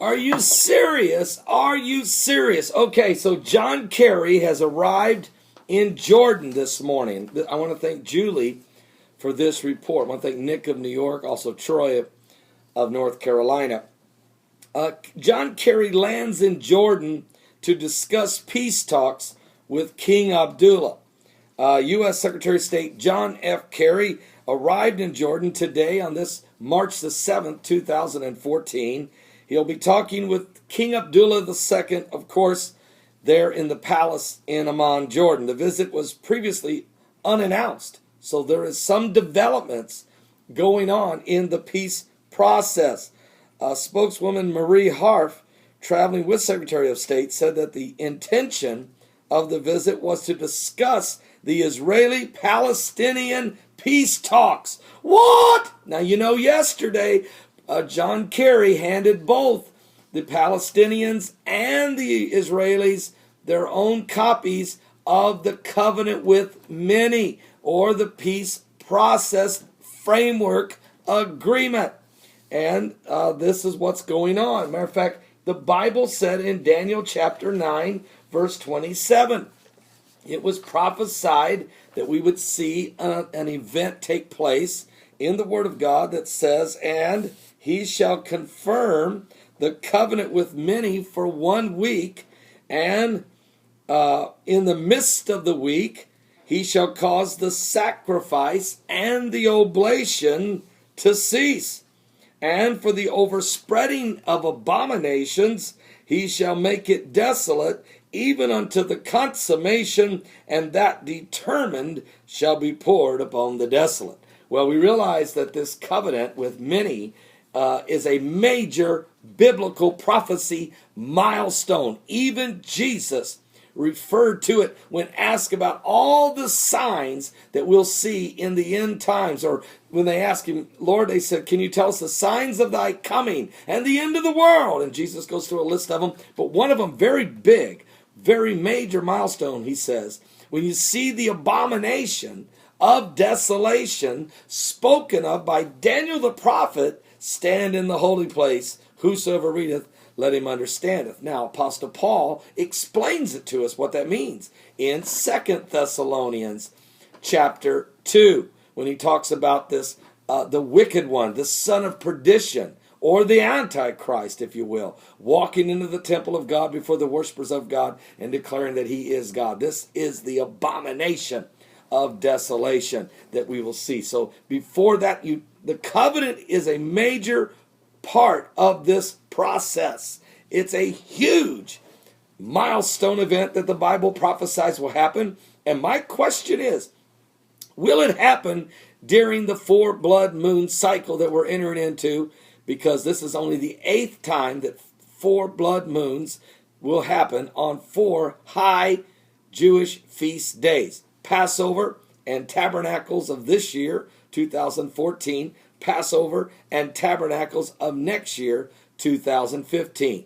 Are you serious? Are you serious? Okay, so John Kerry has arrived in Jordan this morning. I want to thank Julie for this report. I want to thank Nick of New York, also Troy of North Carolina. John Kerry lands in Jordan to discuss peace talks with King Abdullah. U.S. Secretary of State John F. Kerry arrived in Jordan today on this March the 7th, 2014. He'll be talking with King Abdullah II, of course, there in the palace in Amman, Jordan. The visit was previously unannounced, so there is some developments going on in the peace process. Spokeswoman Marie Harf, traveling with Secretary of State, said that the intention of the visit was to discuss the Israeli-Palestinian peace talks. What? Now, yesterday, John Kerry handed both the Palestinians and the Israelis their own copies of the Covenant with Many, or the Peace Process Framework Agreement. And this is what's going on. Matter of fact, the Bible said in Daniel chapter 9, verse 27, it was prophesied that we would see an event take place in the Word of God that says, and he shall confirm the covenant with many for 1 week, and in the midst of the week he shall cause the sacrifice and the oblation to cease. And for the overspreading of abominations he shall make it desolate, even unto the consummation, and that determined shall be poured upon the desolate. Well, we realize that this covenant with many is a major biblical prophecy milestone. Even Jesus referred to it when asked about all the signs that we'll see in the end times. Or when they asked him, Lord, they said, can you tell us the signs of thy coming and the end of the world? And Jesus goes through a list of them. But one of them, very big, very major milestone, he says, when you see the abomination of desolation spoken of by Daniel the prophet stand in the holy place, whosoever readeth, let him understandeth. Now, Apostle Paul explains it to us what that means in 2 Thessalonians chapter 2, when he talks about this, the wicked one, the son of perdition, or the Antichrist, if you will, walking into the temple of God before the worshipers of God and declaring that he is God. This is the abomination of desolation that we will see. So before that, the covenant is a major part of this process. It's a huge milestone event that the Bible prophesies will happen. And my question is, will it happen during the 4 blood moon cycle that we're entering into? Because this is only the 8th time that 4 blood moons will happen on 4 high Jewish feast days. Passover and Tabernacles of this year, 2014, Passover and Tabernacles of next year, 2015.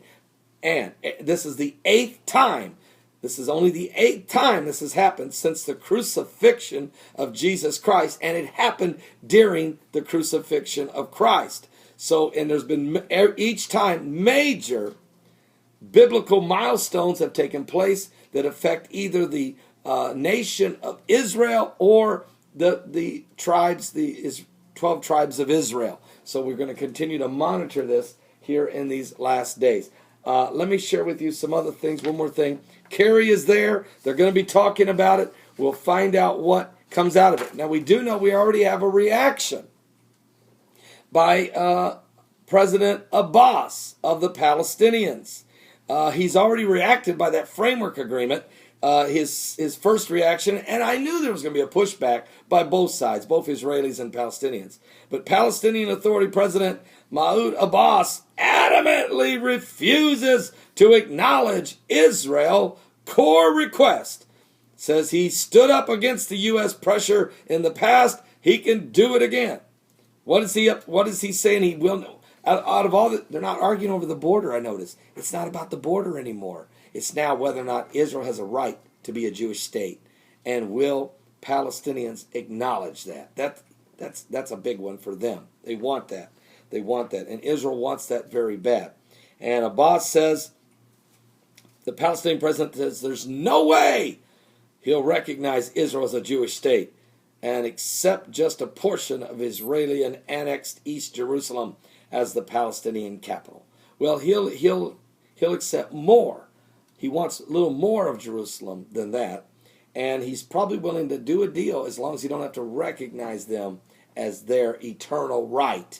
And this is the 8th time. This is only the 8th time this has happened since the crucifixion of Jesus Christ, and it happened during the crucifixion of Christ. So, and there's been each time major biblical milestones have taken place that affect either the nation of Israel or the tribes, the 12 tribes of Israel. So we're going to continue to monitor this here in these last days. Let me share with you some other things. One more thing. Kerry is there. They're going to be talking about it. We'll find out what comes out of it. Now, we do know we already have a reaction by President Abbas of the Palestinians. He's already reacted by that framework agreement. His first reaction, and I knew there was going to be a pushback by both sides, both Israelis and Palestinians. But Palestinian Authority President Mahmoud Abbas adamantly refuses to acknowledge Israel's core request. Says he stood up against the U.S. pressure in the past. He can do it again. What is he saying? He will. Out of all they're not arguing over the border. I notice it's not about the border anymore. It's now whether or not Israel has a right to be a Jewish state, and will Palestinians acknowledge that? That's a big one for them. They want that. They want that, and Israel wants that very bad. And Abbas says, the Palestinian president says, there's no way he'll recognize Israel as a Jewish state and accept just a portion of Israeli and annexed East Jerusalem as the Palestinian capital. Well, he'll accept more. He wants a little more of Jerusalem than that, and he's probably willing to do a deal as long as he don't have to recognize them as their eternal right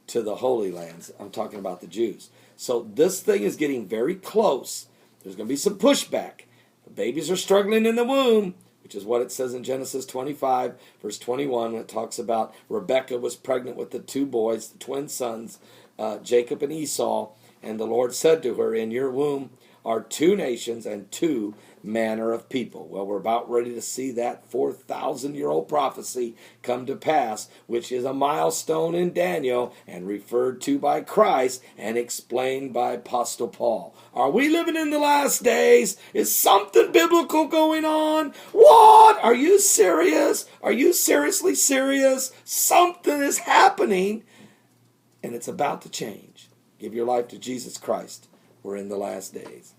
to the Holy Lands. I'm talking about the Jews. So this thing is getting very close. There's going to be some pushback. The babies are struggling in the womb, which is what it says in Genesis 25, verse 21, when it talks about Rebekah was pregnant with the two boys, the twin sons, Jacob and Esau, and the Lord said to her, in your womb are two nations and two manner of people. Well, we're about ready to see that 4,000-year-old prophecy come to pass, which is a milestone in Daniel and referred to by Christ and explained by Apostle Paul. Are we living in the last days? Is something biblical going on? What? Are you serious? Are you seriously serious? Something is happening, and it's about to change. Give your life to Jesus Christ. We're in the last days.